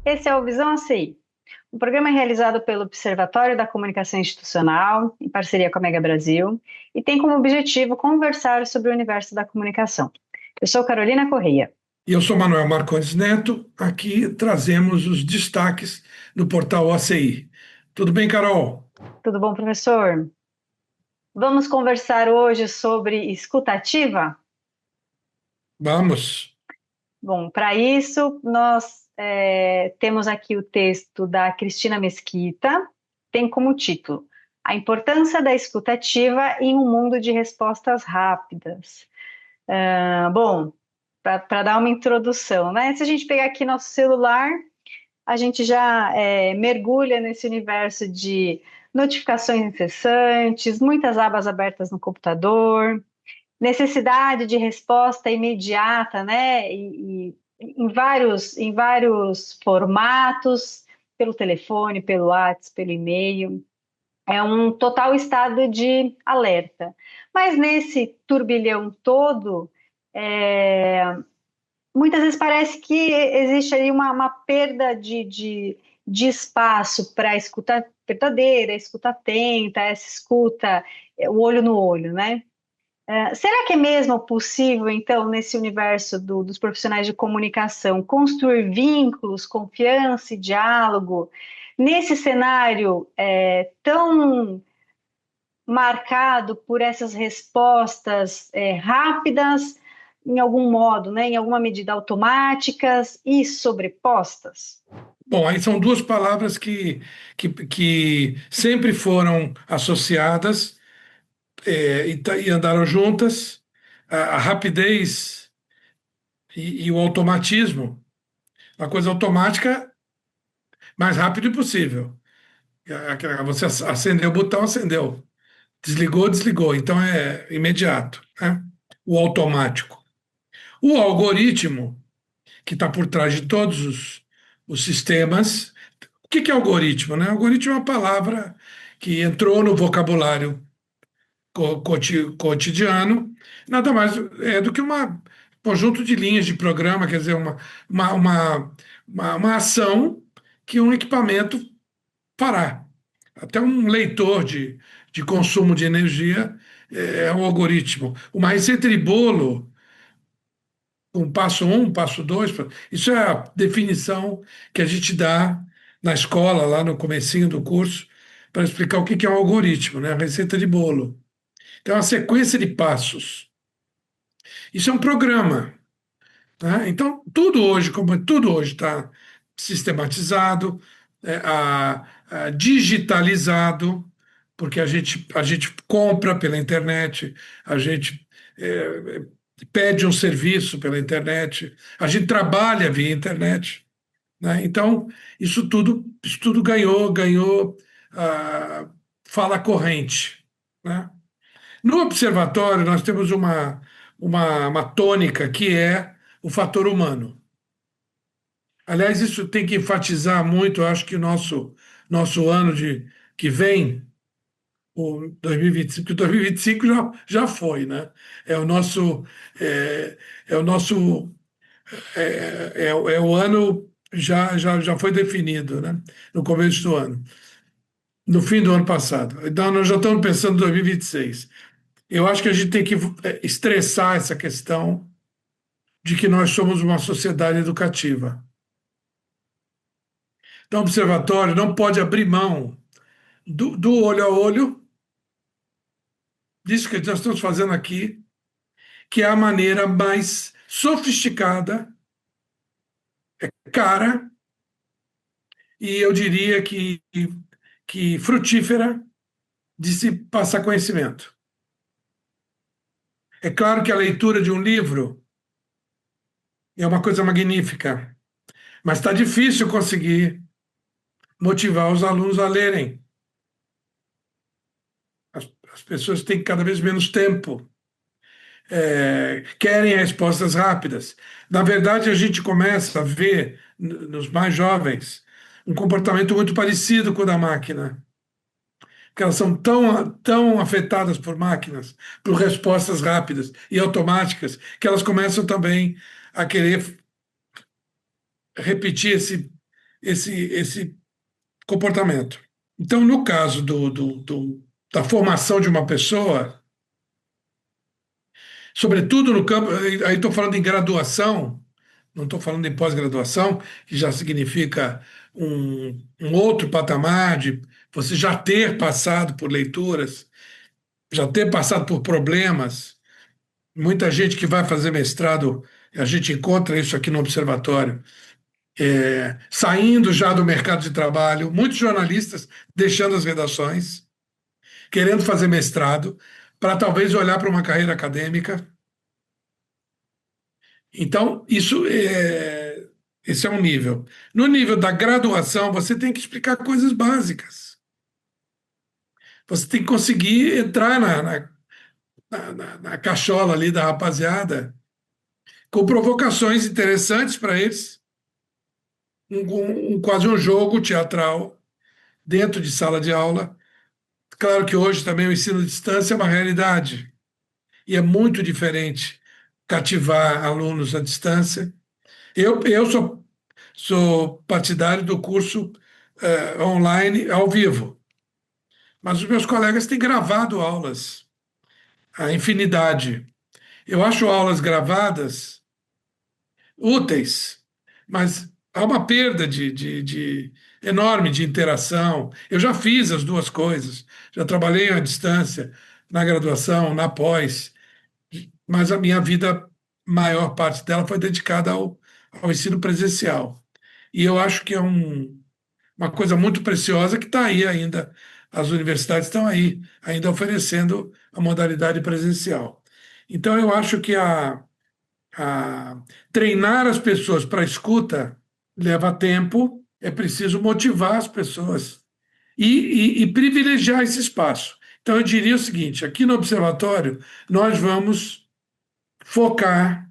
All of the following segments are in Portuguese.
Esse é o Visão ACI, um programa realizado pelo Observatório da Comunicação Institucional, em parceria com a Mega Brasil, e tem como objetivo conversar sobre o universo da comunicação. Eu sou Carolina Correia. E eu sou Manuel Marcondes Neto. Aqui trazemos os destaques do portal ACI. Tudo bem, Carol? Tudo bom, professor? Vamos conversar hoje sobre escutativa? Vamos. Bom, para isso, nós temos aqui o texto da Cristina Mesquita, tem como título A Importância da Escutativa em um Mundo de Respostas Rápidas. Bom, para dar uma introdução, né? Se a gente pegar aqui nosso celular, a gente já mergulha nesse universo de notificações incessantes, muitas abas abertas no computador, necessidade de resposta imediata, né? E em vários formatos, pelo telefone, pelo WhatsApp, pelo e-mail. É um total estado de alerta. Mas nesse turbilhão todo, é, muitas vezes parece que existe aí uma perda de espaço para a escuta verdadeira, a escuta atenta, essa escuta, o olho no olho, né? Será que é mesmo possível, então, nesse universo dos profissionais de comunicação, construir vínculos, confiança e diálogo, nesse cenário tão marcado por essas respostas rápidas, em algum modo, né, em alguma medida automáticas e sobrepostas? Bom, aí são duas palavras que sempre foram associadas e andaram juntas. A rapidez e o automatismo. A coisa automática, mais rápido possível. Você acendeu o botão, acendeu. Desligou, desligou. Então é imediato, né? O automático. O algoritmo, que está por trás de todos os sistemas. O que é algoritmo, né? Algoritmo é uma palavra que entrou no vocabulário cotidiano, nada mais é do que um conjunto de linhas de programa, quer dizer, uma, uma, uma ação que um equipamento fará. Até um leitor de consumo de energia é um algoritmo. Uma receita de bolo, um passo um, passo dois, isso é a definição que a gente dá na escola, lá no comecinho do curso, para explicar o que é um algoritmo, né? A receita de bolo. Então, é uma sequência de passos. Isso é um programa, tá? Então, tudo hoje, como tudo hoje está sistematizado, digitalizado, porque a gente compra pela internet, a gente é, pede um serviço pela internet, a gente trabalha via internet, né? Então, isso tudo ganhou fala corrente, né? No observatório, nós temos uma tônica que é o fator humano. Aliás, isso tem que enfatizar muito, eu acho que o nosso ano que vem, o 2025, que o 2025 já foi, né? É o nosso, é, é o nosso, é o ano já foi definido, né? No começo do ano, no fim do ano passado. Então, nós já estamos pensando em 2026. Eu acho que a gente tem que estressar essa questão de que nós somos uma sociedade educativa. Então, o observatório não pode abrir mão do olho a olho, disso que nós estamos fazendo aqui, que é a maneira mais sofisticada, cara, e eu diria que frutífera de se passar conhecimento. É claro que a leitura de um livro é uma coisa magnífica, mas está difícil conseguir motivar os alunos a lerem. As pessoas têm cada vez menos tempo, querem respostas rápidas. Na verdade, a gente começa a ver nos mais jovens um comportamento muito parecido com o da máquina, porque elas são tão afetadas por máquinas, por respostas rápidas e automáticas, que elas começam também a querer repetir esse comportamento. Então, no caso da formação de uma pessoa, sobretudo no campo, aí estou falando em graduação, não estou falando em pós-graduação, que já significa um outro patamar de você já ter passado por leituras, já ter passado por problemas. Muita gente que vai fazer mestrado, a gente encontra isso aqui no observatório, saindo já do mercado de trabalho, muitos jornalistas deixando as redações, querendo fazer mestrado, para talvez olhar para uma carreira acadêmica. Então, esse é um nível. No nível da graduação, você tem que explicar coisas básicas. Você tem que conseguir entrar na cachola ali da rapaziada com provocações interessantes para eles, quase um jogo teatral dentro de sala de aula. Claro que hoje também o ensino à distância é uma realidade e é muito diferente cativar alunos à distância. Eu sou partidário do curso online ao vivo, mas os meus colegas têm gravado aulas, a infinidade. Eu acho aulas gravadas úteis, mas há uma perda enorme de interação. Eu já fiz as duas coisas, já trabalhei à distância, na graduação, na pós, mas a minha vida, maior parte dela foi dedicada ao ensino presencial. E eu acho que é uma coisa muito preciosa que está aí ainda. As universidades estão aí, ainda oferecendo a modalidade presencial. Então, eu acho que treinar as pessoas para a escuta leva tempo, é preciso motivar as pessoas e privilegiar esse espaço. Então, eu diria o seguinte: aqui no Observatório, nós vamos focar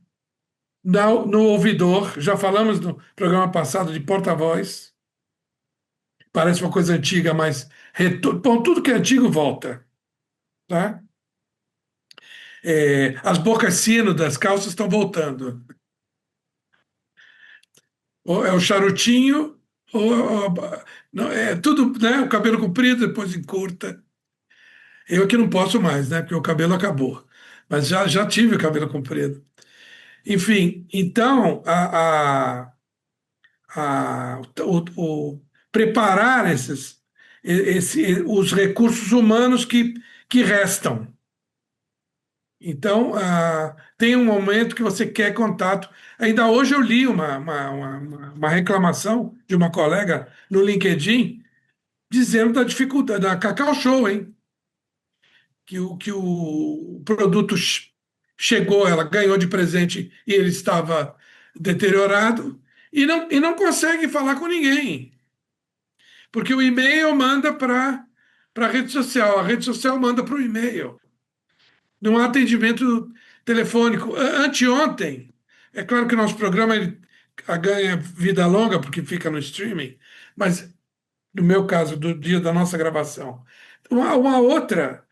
no ouvidor. Já falamos no programa passado de porta-voz, parece uma coisa antiga, mas bom, tudo que é antigo volta. Tá? As bocas sino das calças estão voltando. Ou é o charutinho, ou não, é tudo, né? O cabelo comprido, depois encurta. Eu que não posso mais, né? Porque o cabelo acabou. Mas já tive o cabelo comprido. Enfim, então, preparar os recursos humanos que restam. Então, tem um momento que você quer contato. Ainda hoje eu li uma reclamação de uma colega no LinkedIn dizendo da dificuldade da Cacau Show, hein? Que o produto chegou, ela ganhou de presente e ele estava deteriorado e não consegue falar com ninguém. Porque o e-mail manda para a rede social, a rede social manda para o e-mail. Não há atendimento telefônico. Anteontem, é claro que o nosso programa ganha vida longa porque fica no streaming, mas no meu caso, do dia da nossa gravação, uma outra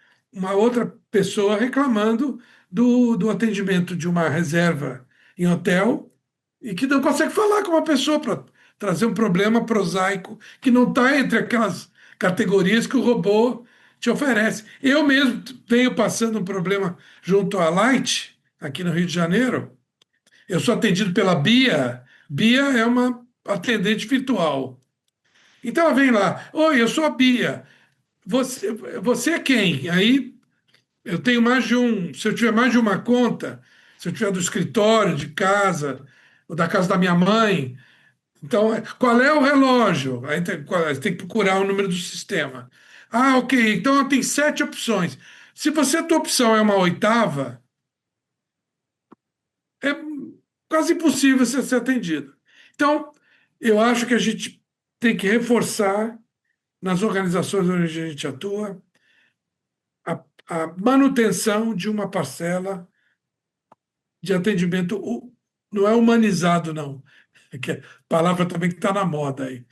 pessoa reclamando do atendimento de uma reserva em hotel e que não consegue falar com uma pessoa para trazer um problema prosaico que não está entre aquelas categorias que o robô te oferece. Eu mesmo venho passando um problema junto à Light, aqui no Rio de Janeiro. Eu sou atendido pela Bia. Bia é uma atendente virtual. Então ela vem lá: oi, eu sou a Bia. Você é quem? Aí eu tenho mais de um. Se eu tiver mais de uma conta, se eu tiver do escritório, de casa, ou da casa da minha mãe, então, qual é o relógio? Aí tem que procurar o número do sistema. Ah, ok. Então tem 7 opções. Se a tua opção é uma oitava, é quase impossível você ser atendido. Então, eu acho que a gente tem que reforçar nas organizações onde a gente atua a manutenção de uma parcela de atendimento, não é humanizado, não, que é palavra também que está na moda aí.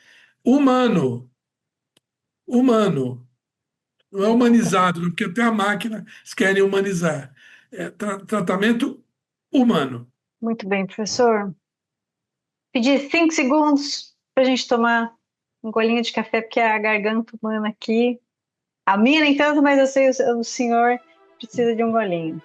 Humano, humano, não é humanizado, porque até a máquina eles querem humanizar. É tratamento humano. Muito bem, professor. Pedi 5 segundos. pra gente tomar um golinho de café, porque a garganta humana aqui, a minha nem tanto, mas eu sei o senhor precisa de um golinho.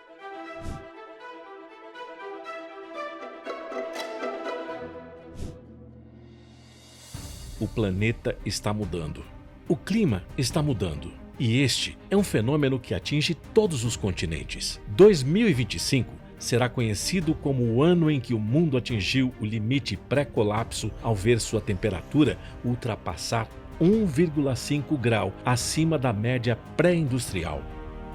O planeta está mudando. O clima está mudando. E este é um fenômeno que atinge todos os continentes. 2025 será conhecido como o ano em que o mundo atingiu o limite pré-colapso ao ver sua temperatura ultrapassar 1,5 grau acima da média pré-industrial.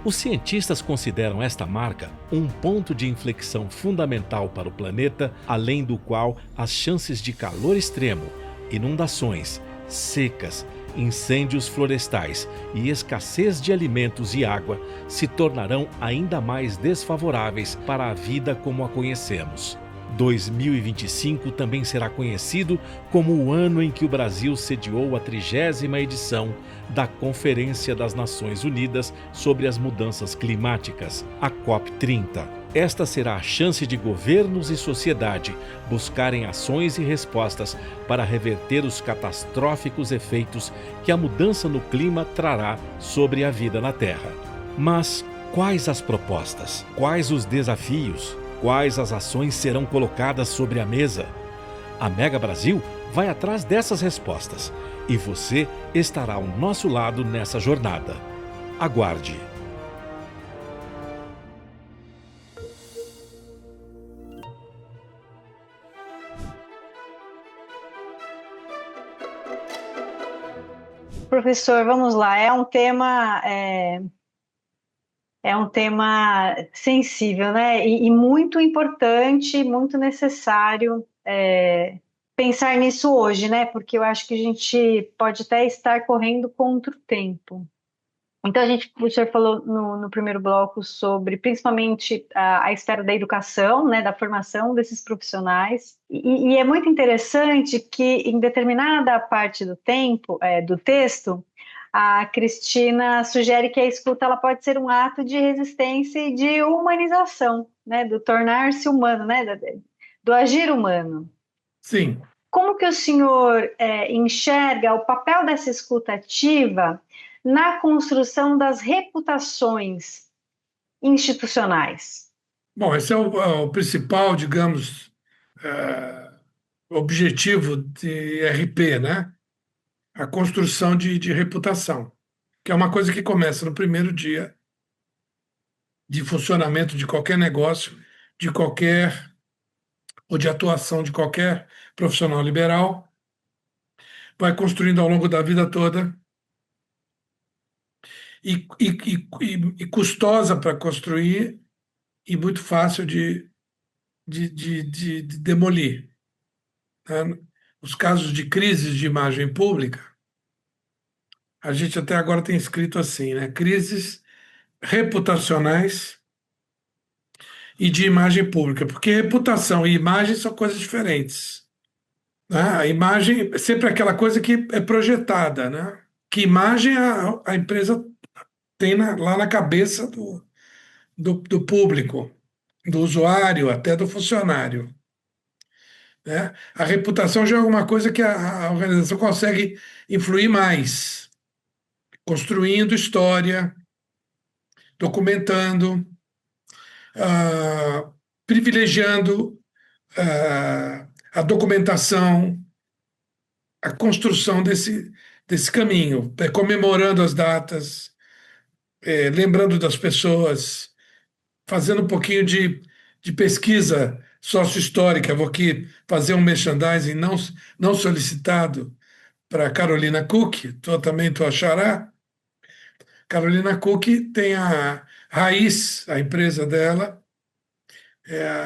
Os cientistas consideram esta marca um ponto de inflexão fundamental para o planeta, além do qual as chances de calor extremo, inundações, secas, incêndios florestais e escassez de alimentos e água se tornarão ainda mais desfavoráveis para a vida como a conhecemos. 2025 também será conhecido como o ano em que o Brasil sediou a 30ª edição da Conferência das Nações Unidas sobre as Mudanças Climáticas, a COP30. Esta será a chance de governos e sociedade buscarem ações e respostas para reverter os catastróficos efeitos que a mudança no clima trará sobre a vida na Terra. Mas quais as propostas? Quais os desafios? Quais as ações serão colocadas sobre a mesa? A Mega Brasil vai atrás dessas respostas e você estará ao nosso lado nessa jornada. Aguarde! Professor, vamos lá. É um tema sensível, né? E muito importante, muito necessário pensar nisso hoje, né? Porque eu acho que a gente pode até estar correndo contra o tempo. Então, o senhor falou no primeiro bloco sobre, principalmente, a esfera da educação, né, da formação desses profissionais. E é muito interessante que, em determinada parte do tempo, do texto, a Cristina sugere que a escuta ela pode ser um ato de resistência e de humanização, né, do tornar-se humano, né, do agir humano. Sim. Como que o senhor enxerga o papel dessa escuta ativa na construção das reputações institucionais? Bom, esse é o principal, digamos, objetivo de RP, né? A construção de reputação, que é uma coisa que começa no primeiro dia de funcionamento de qualquer negócio, de qualquer ou de atuação de qualquer profissional liberal, vai construindo ao longo da vida toda e custosa para construir e muito fácil de demolir, né? Os casos de crises de imagem pública, a gente até agora tem escrito assim, né? Crises reputacionais e de imagem pública, porque reputação e imagem são coisas diferentes, né? A imagem é sempre aquela coisa que é projetada, né? Que imagem a empresa tem lá na cabeça do público, do usuário, até do funcionário, né? A reputação já é alguma coisa que a organização consegue influir mais, construindo história, documentando, privilegiando a documentação, a construção desse caminho, comemorando as datas, lembrando das pessoas, fazendo um pouquinho de pesquisa sócio-histórica. Vou aqui fazer um merchandising não solicitado para Carolina Cook, também tua xará. Carolina Cook tem a Raiz, a empresa dela,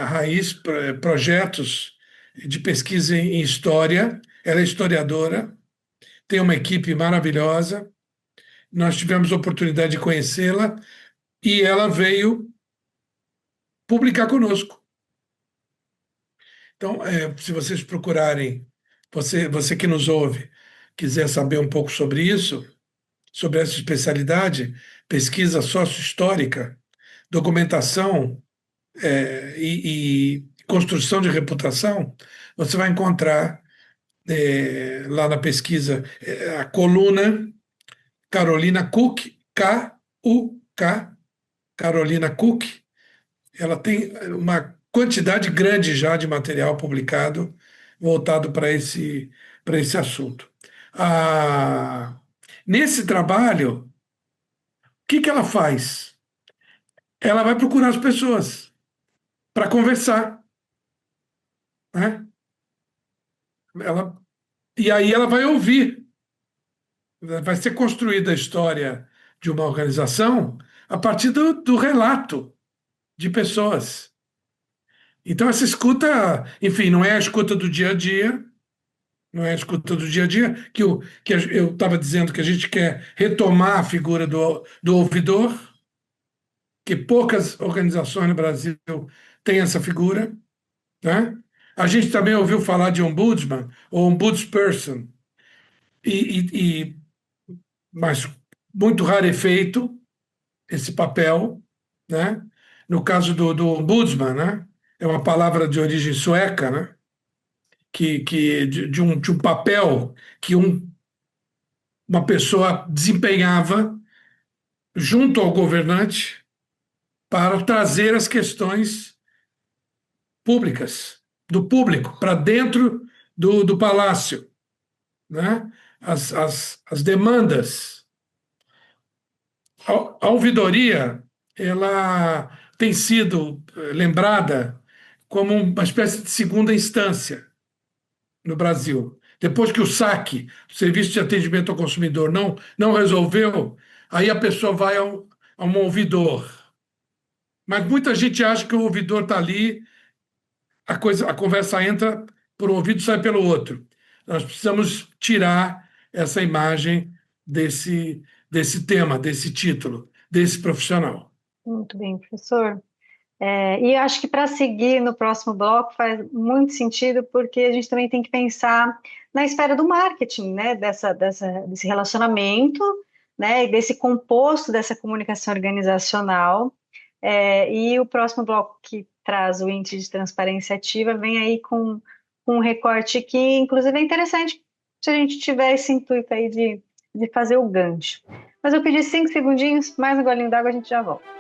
a Raiz Projetos de Pesquisa em História. Ela é historiadora, tem uma equipe maravilhosa. Nós tivemos a oportunidade de conhecê-la e ela veio publicar conosco. Então, se vocês procurarem, você que nos ouve, quiser saber um pouco sobre isso, sobre essa especialidade, pesquisa sócio-histórica, documentação e construção de reputação, você vai encontrar lá na pesquisa, a coluna Carolina Cook, K-U-K, Carolina Cook, ela tem uma quantidade grande já de material publicado voltado para esse assunto. Ah, nesse trabalho, o que ela faz? Ela vai procurar as pessoas para conversar, né? Ela, e aí ela vai ouvir. Vai ser construída a história de uma organização a partir do relato de pessoas. Então, essa escuta, enfim, não é a escuta do dia a dia, não é a escuta do dia a dia, que eu estava dizendo que a gente quer retomar a figura do ouvidor, que poucas organizações no Brasil têm essa figura, né? A gente também ouviu falar de ombudsman ou ombudsperson, e, mas muito rarefeito esse papel, né? No caso do ombudsman, né? É uma palavra de origem sueca, né? De um papel que uma pessoa desempenhava junto ao governante para trazer as questões públicas, do público, para dentro do palácio, né? As demandas. A ouvidoria, ela tem sido lembrada como uma espécie de segunda instância no Brasil. Depois que o SAC, o Serviço de Atendimento ao Consumidor, não resolveu, aí a pessoa vai a um ouvidor. Mas muita gente acha que o ouvidor está ali, a conversa entra por um ouvido e sai pelo outro. Nós precisamos tirar essa imagem desse tema, desse título, desse profissional. Muito bem, professor. E eu acho que para seguir no próximo bloco faz muito sentido, porque a gente também tem que pensar na esfera do marketing, né? Desse relacionamento, né? E desse composto dessa comunicação organizacional. E o próximo bloco que traz o índice de transparência ativa vem aí com um recorte que, inclusive, é interessante se a gente tiver esse intuito aí de fazer o gancho. Mas eu pedi 5 segundinhos, mais um golinho d'água, a gente já volta.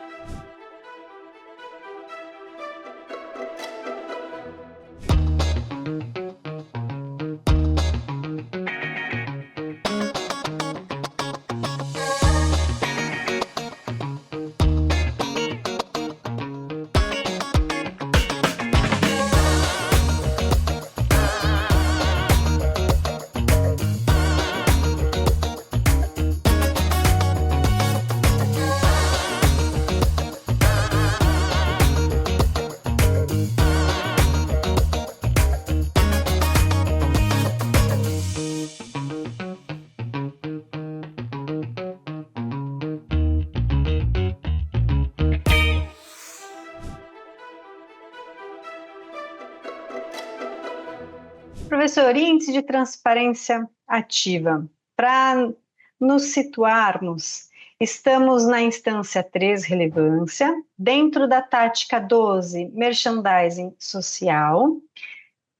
Professor, índice de transparência ativa. Para nos situarmos, estamos na instância 3, relevância, dentro da tática 12, merchandising social.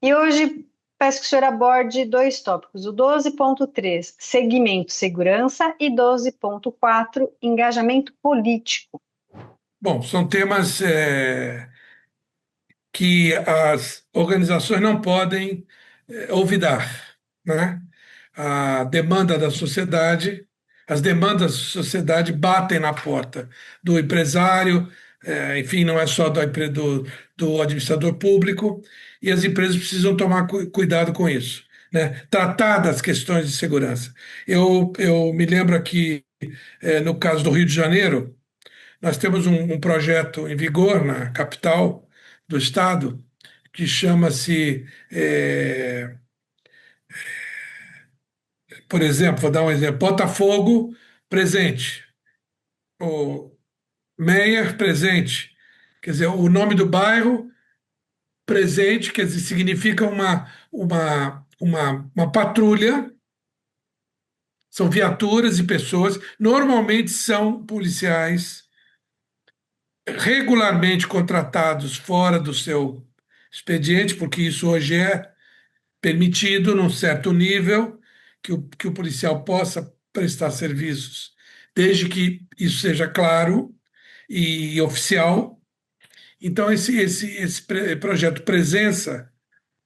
E hoje peço que o senhor aborde 2 tópicos, o 12.3, segmento segurança, e 12.4, engajamento político. Bom, são temas que as organizações não podem olvidar, né? A demanda da sociedade, as demandas da sociedade batem na porta do empresário, enfim, não é só do administrador público, e as empresas precisam tomar cuidado com isso, né? Tratar das questões de segurança. Eu me lembro aqui, no caso do Rio de Janeiro, nós temos um projeto em vigor na capital do estado que chama-se, por exemplo, vou dar um exemplo, Botafogo presente, o Meyer presente, quer dizer, o nome do bairro presente, quer dizer, significa uma patrulha, são viaturas e pessoas, normalmente são policiais regularmente contratados fora do seu expediente, porque isso hoje permitido, num certo nível, que o policial possa prestar serviços, desde que isso seja claro e oficial. Então, esse projeto Presença,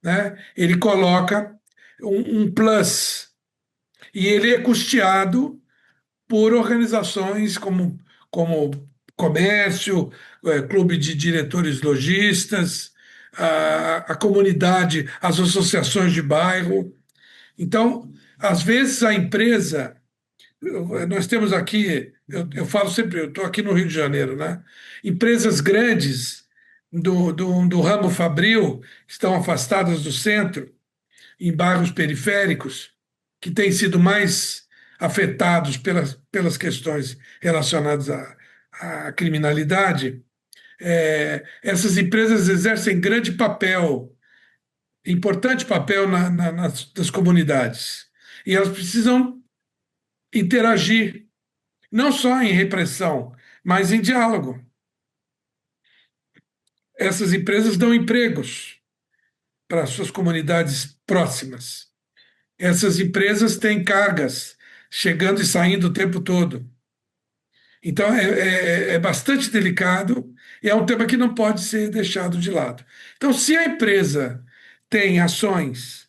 né, ele coloca um plus, e ele é custeado por organizações como comércio, clube de diretores lojistas, a comunidade, as associações de bairro. Então, às vezes a empresa, nós temos aqui, eu falo sempre, eu estou aqui no Rio de Janeiro, né? Empresas grandes do ramo fabril estão afastadas do centro, em bairros periféricos, que têm sido mais afetados pelas questões relacionadas à criminalidade. Essas empresas exercem grande papel, importante papel nas comunidades. E elas precisam interagir, não só em repressão, mas em diálogo. Essas empresas dão empregos para suas comunidades próximas. Essas empresas têm cargas chegando e saindo o tempo todo. Então, é bastante delicado e é um tema que não pode ser deixado de lado. Então, se a empresa tem ações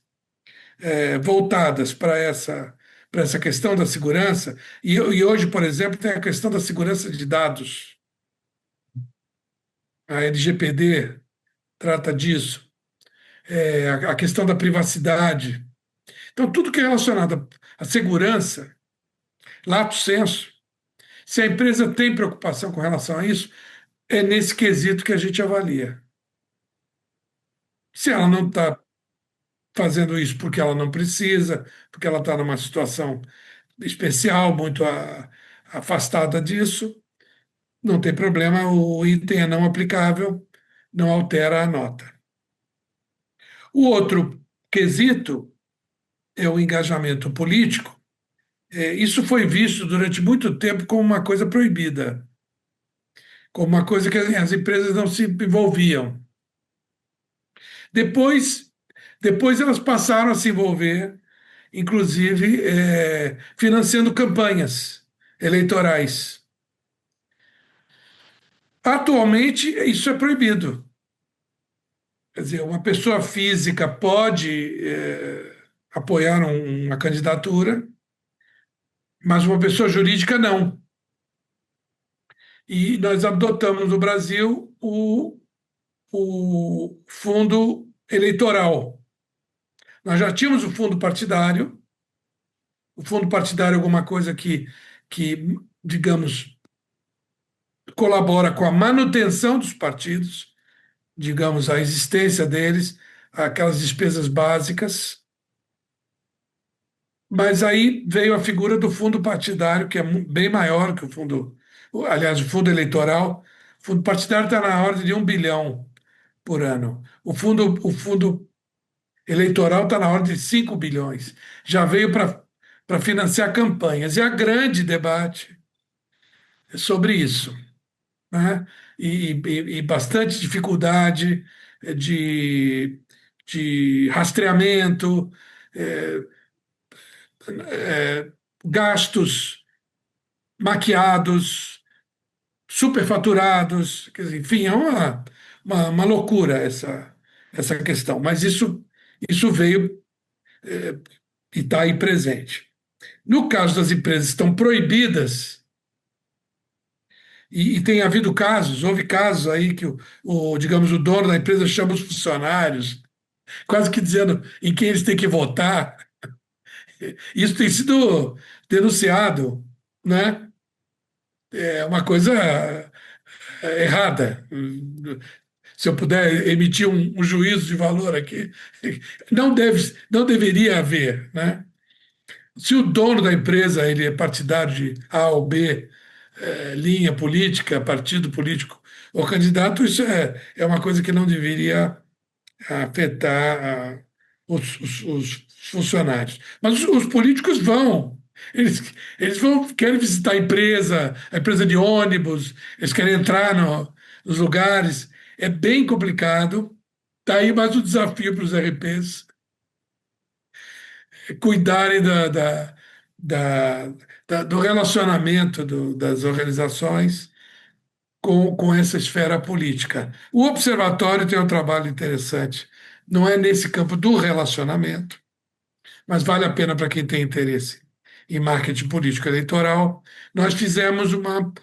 voltadas para essa questão da segurança, e hoje, por exemplo, tem a questão da segurança de dados. A LGPD trata disso. A questão da privacidade. Então, tudo que é relacionado à segurança, lato sensu, se a empresa tem preocupação com relação a isso, é nesse quesito que a gente avalia. Se ela não está fazendo isso porque ela não precisa, porque ela está numa situação especial, muito afastada disso, não tem problema, o item é não aplicável, não altera a nota. O outro quesito é o engajamento político. Isso foi visto durante muito tempo como uma coisa proibida, como uma coisa que as empresas não se envolviam. Depois elas passaram a se envolver, inclusive financiando campanhas eleitorais. Atualmente, isso é proibido. Quer dizer, uma pessoa física pode apoiar uma candidatura, mas uma pessoa jurídica não. E nós adotamos no Brasil o fundo eleitoral. Nós já tínhamos o fundo partidário. O fundo partidário é alguma coisa que, digamos, colabora com a manutenção dos partidos, digamos, a existência deles, aquelas despesas básicas. Mas aí veio a figura do fundo partidário, que é bem maior que o fundo, aliás, o fundo eleitoral. O fundo partidário está na ordem de 1 bilhão por ano. O fundo eleitoral está na ordem de 5 bilhões. Já veio para financiar campanhas. E há grande debate sobre isso, né? E bastante dificuldade de rastreamento, eh, gastos maquiados, superfaturados, quer dizer, enfim, é uma loucura essa questão. Mas isso veio e está aí presente. No caso das empresas que estão proibidas, e tem havido casos, houve casos aí que digamos, o dono da empresa chama os funcionários, quase que dizendo em quem eles têm que votar. Isso tem sido denunciado, né? É uma coisa errada. Se eu puder emitir um juízo de valor aqui, não deveria haver, né? Se o dono da empresa ele é partidário de A ou B, linha política, partido político ou candidato, isso é uma coisa que não deveria afetar os funcionários. Mas os políticos vão. Eles querem visitar a empresa de ônibus, eles querem entrar nos lugares. É bem complicado. Está aí mais um desafio para os RPs. cuidarem da- do relacionamento das organizações com essa esfera política. O observatório tem um trabalho interessante. Não é nesse campo do relacionamento, mas vale a pena para quem tem interesse em marketing político eleitoral. Nós fizemos uma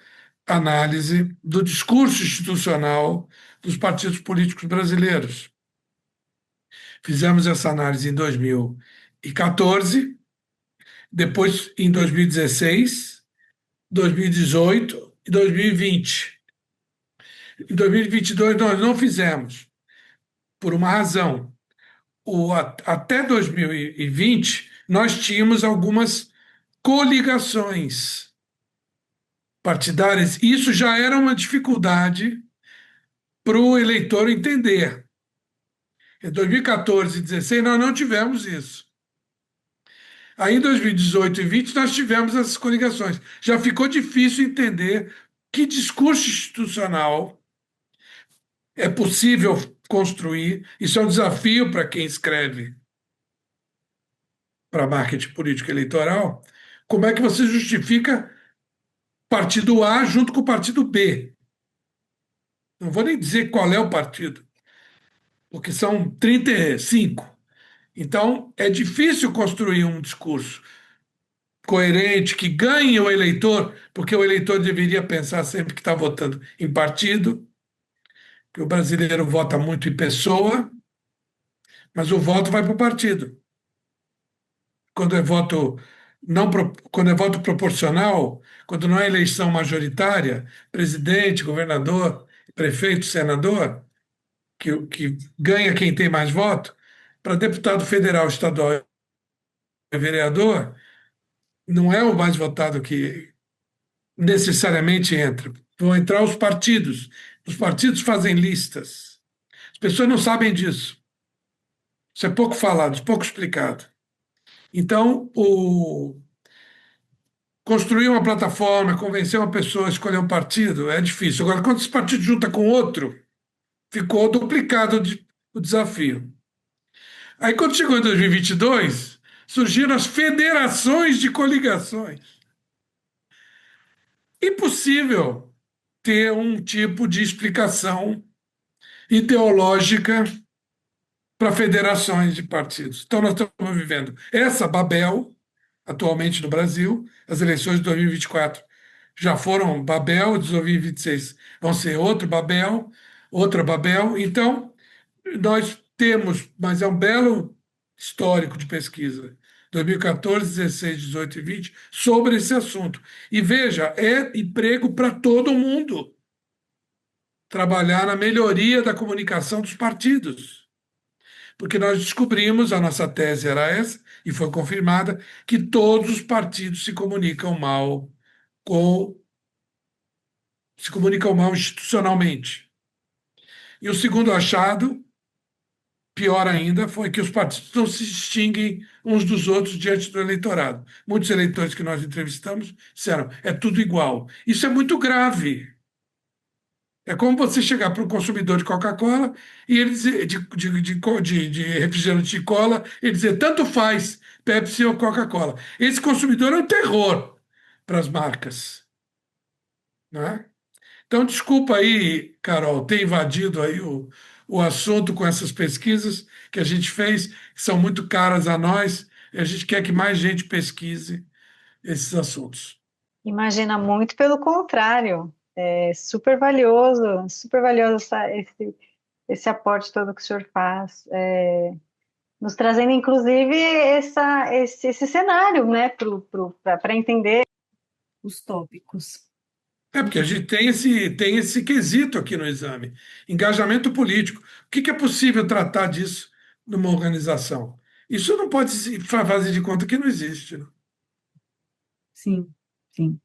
análise do discurso institucional dos partidos políticos brasileiros. Fizemos essa análise em 2014, depois em 2016, 2018 e 2020. Em 2022 nós não fizemos, por uma razão. Até 2020 nós tínhamos algumas coligações partidárias. Isso já era uma dificuldade para o eleitor entender. Em 2014 e 2016 nós não tivemos isso. Aí em 2018 e 2020 nós tivemos essas coligações. Já ficou difícil entender que discurso institucional é possível construir. Isso é um desafio para quem escreve para marketing político eleitoral. Como é que você justifica partido A junto com o partido B? Não vou nem dizer qual é o partido, porque são 35. Então, é difícil construir um discurso coerente que ganhe o eleitor, porque o eleitor deveria pensar sempre que está votando em partido, que o brasileiro vota muito em pessoa, mas o voto vai para o partido. Quando é voto não quando é voto proporcional, quando não é eleição majoritária, presidente, governador, prefeito, senador, que ganha quem tem mais voto, para deputado federal, estadual e vereador, não é o mais votado que necessariamente entra. Vão entrar os partidos. Os partidos fazem listas. As pessoas não sabem disso. Isso é pouco falado, pouco explicado. Então, construir uma plataforma, convencer uma pessoa a escolher um partido é difícil. Agora, quando esse partido junta com outro, ficou duplicado o desafio. Aí, quando chegou em 2022, surgiram as federações de coligações. Impossível ter um tipo de explicação ideológica para federações de partidos. Então, nós estamos vivendo essa Babel, atualmente no Brasil. As eleições de 2024 já foram Babel, de 2026 vão ser outro Babel, outra Babel. Então, nós temos, mas é um belo histórico de pesquisa, 2014, 16, 18 e 20, sobre esse assunto. E veja, é emprego para todo mundo trabalhar na melhoria da comunicação dos partidos. Porque nós descobrimos, a nossa tese era essa, e foi confirmada, que todos os partidos com, se comunicam mal institucionalmente. E o segundo achado, pior ainda, foi que os partidos não se distinguem uns dos outros diante do eleitorado. Muitos eleitores que nós entrevistamos disseram, é tudo igual. Isso é muito grave. É como você chegar para um consumidor de Coca-Cola e ele dizer, de refrigerante de cola, ele dizer, tanto faz Pepsi ou Coca-Cola. Esse consumidor é um terror para as marcas, né? Então, desculpa aí, Carol, ter invadido aí o assunto com essas pesquisas que a gente fez, que são muito caras a nós, e a gente quer que mais gente pesquise esses assuntos. Imagina, muito pelo contrário. É super valioso esse aporte todo que o senhor faz, nos trazendo, inclusive, esse cenário, né, para entender os tópicos. É porque a gente tem esse quesito aqui no exame, engajamento político. O que é possível tratar disso numa organização? Isso não pode se fazer de conta que não existe, né? Sim, sim.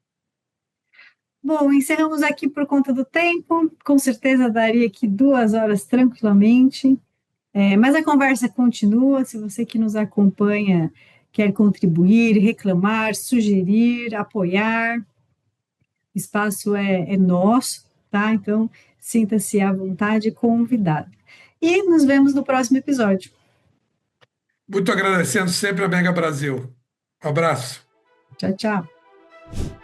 Bom, encerramos aqui por conta do tempo. Com certeza daria aqui 2 horas tranquilamente. Mas a conversa continua. Se você que nos acompanha quer contribuir, reclamar, sugerir, apoiar, o espaço é nosso, tá? Então, sinta-se à vontade e convidado. E nos vemos no próximo episódio. Muito agradecendo sempre a Mega Brasil. Um abraço. Tchau, tchau.